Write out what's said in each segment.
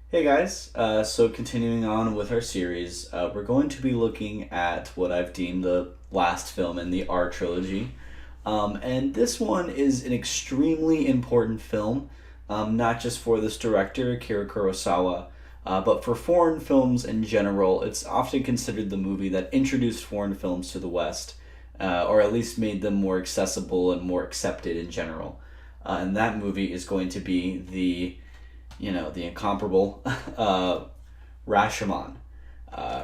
Hey guys, so continuing on with our series, we're going to be looking at what I've deemed the last film in the R trilogy. And this one is an extremely important film, not just for this director, Akira Kurosawa, but for foreign films in general. It's often considered the movie that introduced foreign films to the West, or at least made them more accessible and more accepted in general. And that movie is going to be the incomparable Rashomon,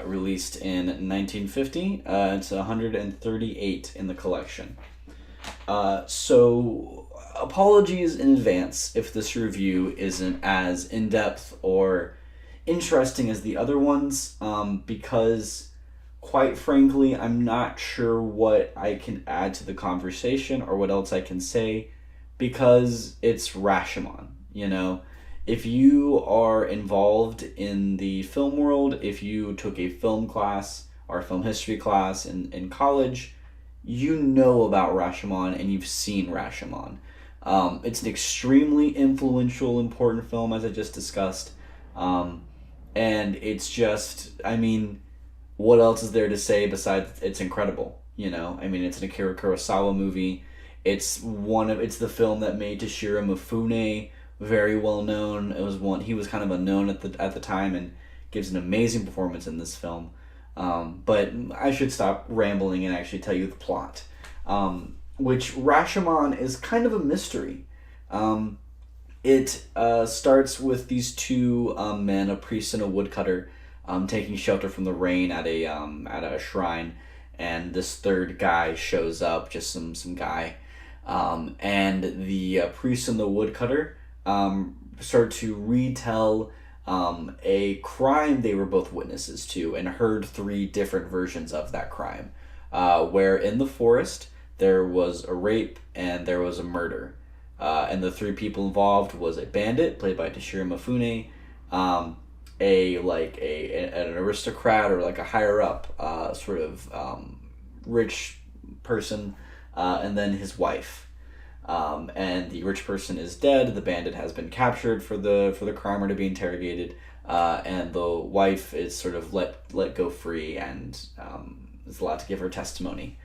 released in 1950. It's 138 in the collection. So, apologies in advance if this review isn't as in depth or interesting as the other ones, because, quite frankly, I'm not sure what I can add to the conversation or what else I can say because it's Rashomon, you know? If you are involved in the film world, if you took a film class or a film history class in college, you know about Rashomon and you've seen Rashomon. It's an extremely influential, important film, as I just discussed. Um, and it's just, I mean, what else is there to say besides it's incredible? You know, I mean, it's an Akira Kurosawa movie. It's the film that made Toshiro Mifune very well known. He was kind of unknown at the time and gives an amazing performance in this film. But I should stop rambling and actually tell you the plot. Which Rashomon is kind of a mystery. It starts with these two men, a priest and a woodcutter, taking shelter from the rain at a shrine, and this third guy shows up, just some guy, and the priest and the woodcutter start to retell a crime they were both witnesses to and heard three different versions of that crime. Where in the forest there was a rape and there was a murder. And the three people involved was a bandit played by Toshiro Mifune, an aristocrat or like a higher up rich person, and then his wife. And the rich person is dead. The bandit has been captured for the crime or to be interrogated, and the wife is sort of let go free and is allowed to give her testimony.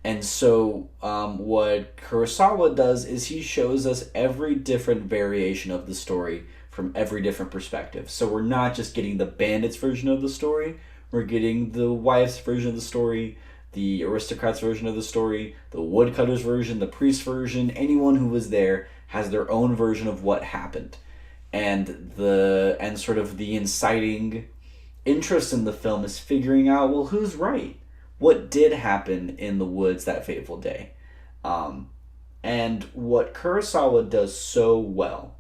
And so, what Kurosawa does is he shows us every different variation of the story from every different perspective. So we're not just getting the bandit's version of the story; we're getting the wife's version of the story, the aristocrat's version of the story, the woodcutter's version, the priest's version. Anyone who was there has their own version of what happened, and sort of the inciting interest in the film is figuring out, well, who's right? What did happen in the woods that fateful day? And what Kurosawa does so well,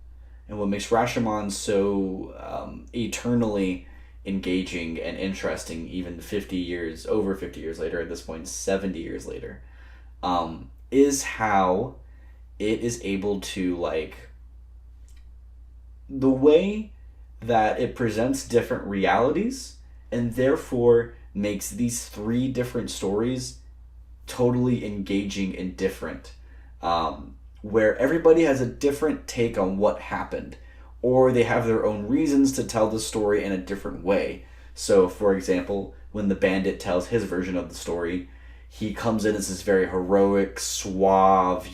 and what makes Rashomon so eternally engaging and interesting, even over 50 years later, at this point, 70 years later, is how it is able to, like, the way that it presents different realities and therefore makes these three different stories totally engaging and different, where everybody has a different take on what happened, or they have their own reasons to tell the story in a different way. So, for example, when the bandit tells his version of the story, he comes in as this very heroic, suave,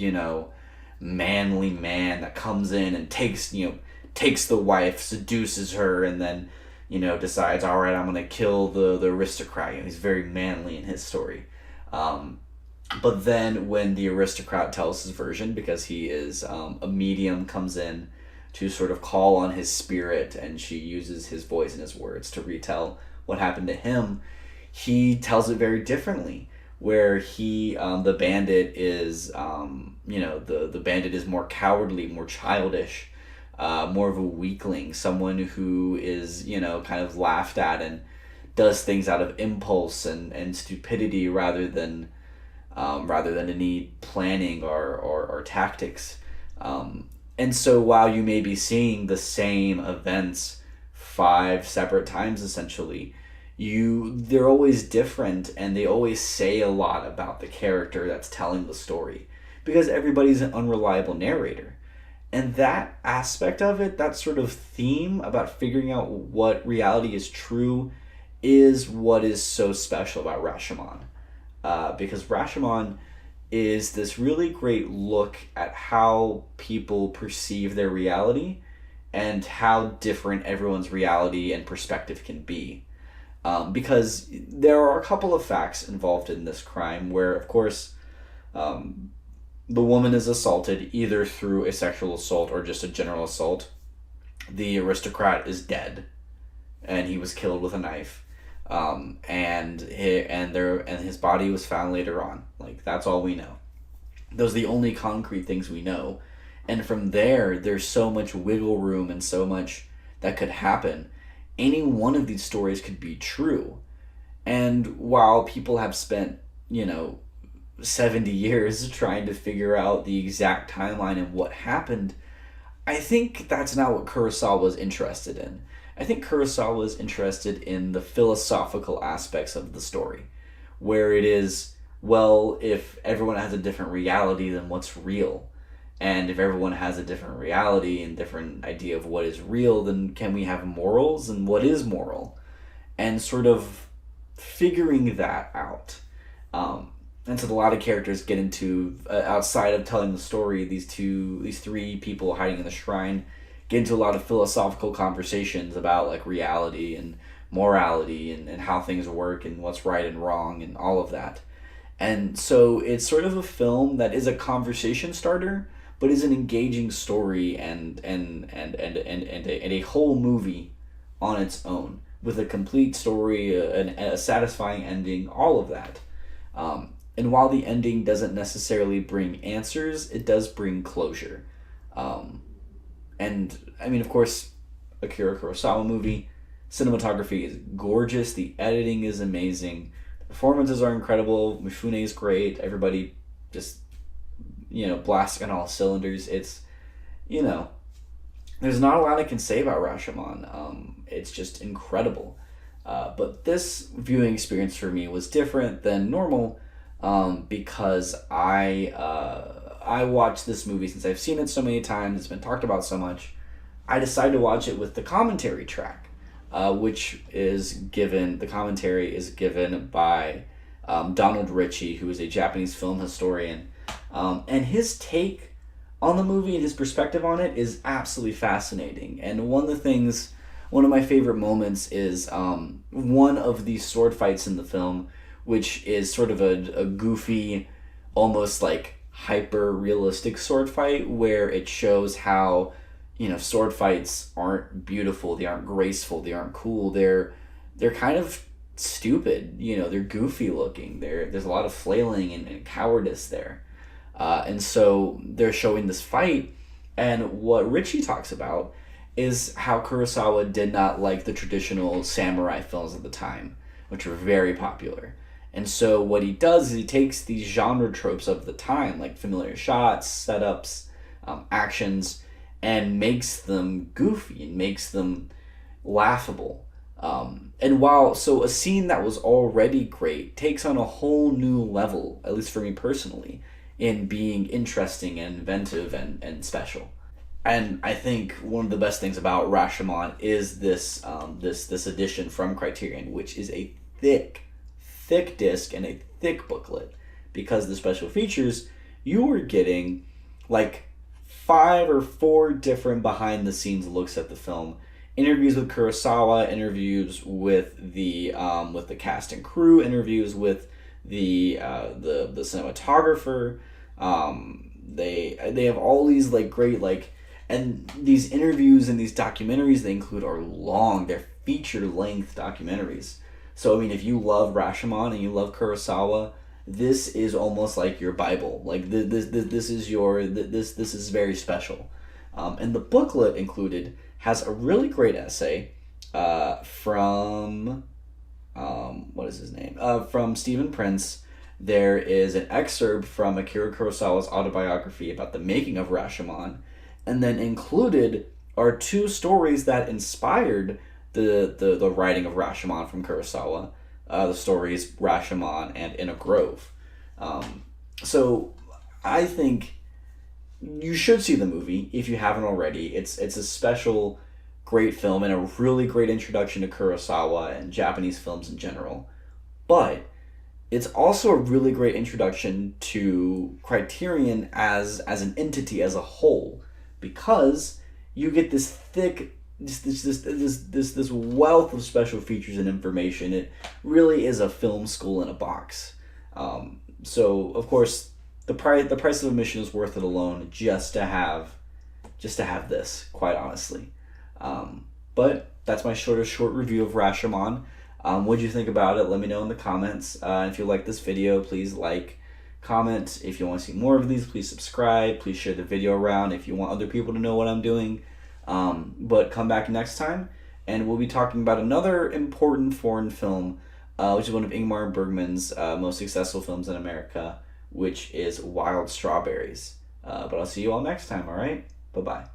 manly man that comes in and takes the wife, seduces her, and then decides, all right, I'm gonna kill the aristocrat. He's very manly in his story. But then when the aristocrat tells his version, because he is a medium, comes in to sort of call on his spirit, and she uses his voice and his words to retell what happened to him, he tells it very differently. Where the bandit is, the bandit is more cowardly, more childish, more of a weakling, someone who is, kind of laughed at and does things out of impulse and stupidity rather than any planning or tactics. And so while you may be seeing the same events five separate times, essentially, they're always different, and they always say a lot about the character that's telling the story, because everybody's an unreliable narrator. And that aspect of it, that sort of theme about figuring out what reality is true, is what is so special about Rashomon. Because Rashomon is this really great look at how people perceive their reality and how different everyone's reality and perspective can be. Because there are a couple of facts involved in this crime where, of course, um, the woman is assaulted either through a sexual assault or just a general assault. The aristocrat is dead, and he was killed with a knife. And his body was found later on. Like, that's all we know. Those are the only concrete things we know. And from there, there's so much wiggle room and so much that could happen. Any one of these stories could be true. And while people have spent, 70 years trying to figure out the exact timeline and what happened, I think that's not what Kurosawa was interested in. I think Kurosawa was interested in the philosophical aspects of the story, where it is, well, if everyone has a different reality, then what's real? And if everyone has a different reality and different idea of what is real, then can we have morals, and what is moral? And sort of figuring that out. And so a lot of characters get into, outside of telling the story, these three people hiding in the shrine get into a lot of philosophical conversations about like reality and morality and how things work and what's right and wrong and all of that. And so it's sort of a film that is a conversation starter, but is an engaging story and a whole movie on its own with a complete story, a satisfying ending, all of that. And while the ending doesn't necessarily bring answers, it does bring closure. And I mean, of course, Akira Kurosawa movie, cinematography is gorgeous, the editing is amazing, the performances are incredible, Mifune is great, everybody just, blasting on all cylinders. It's, there's not a lot I can say about Rashomon. It's just incredible. But this viewing experience for me was different than normal, because I watched this movie since I've seen it so many times. It's been talked about so much. I decided to watch it with the commentary track, which is given. The commentary is given by Donald Ritchie, who is a Japanese film historian, and his take on the movie and his perspective on it is absolutely fascinating. And one of my favorite moments is one of the sword fights in the film, which is sort of a goofy, almost like hyper realistic sword fight where it shows how sword fights aren't beautiful, they aren't graceful, they aren't cool, they're kind of stupid, they're goofy looking, there's a lot of flailing and cowardice there, and so they're showing this fight. And what Richie talks about is how Kurosawa did not like the traditional samurai films of the time, which were very popular. And so what he does is he takes these genre tropes of the time, like familiar shots, setups, actions, and makes them goofy and makes them laughable. So a scene that was already great takes on a whole new level, at least for me personally, in being interesting and inventive and special. And I think one of the best things about Rashomon is this edition from Criterion, which is a thick disc and a thick booklet, because the special features, you were getting like 5 or 4 different behind the scenes looks at the film, interviews with Kurosawa, interviews with the cast and crew, interviews with the cinematographer. They have all these like great and these interviews and these documentaries they include are long. They're feature length documentaries. So, I mean, if you love Rashomon and you love Kurosawa, this is almost like your Bible. Like, this is very special. And the booklet included has a really great essay from, what is his name? From Stephen Prince. There is an excerpt from Akira Kurosawa's autobiography about the making of Rashomon. And then included are 2 stories that inspired the writing of Rashomon from Kurosawa. The stories Rashomon and In a Grove. So I think you should see the movie if you haven't already. It's a special, great film and a really great introduction to Kurosawa and Japanese films in general. But it's also a really great introduction to Criterion as an entity as a whole, because you get this thick this wealth of special features and information. It really is a film school in a box. So of course the price of admission is worth it alone, just to have this, quite honestly. But that's my short review of Rashomon. What do you think about it? Let me know in the comments. If you like this video, please like, comment. If you want to see more of these, please subscribe. Please share the video around if you want other people to know what I'm doing. But come back next time, and we'll be talking about another important foreign film, which is one of Ingmar Bergman's most successful films in America, which is Wild Strawberries. But I'll see you all next time, all right? Bye-bye.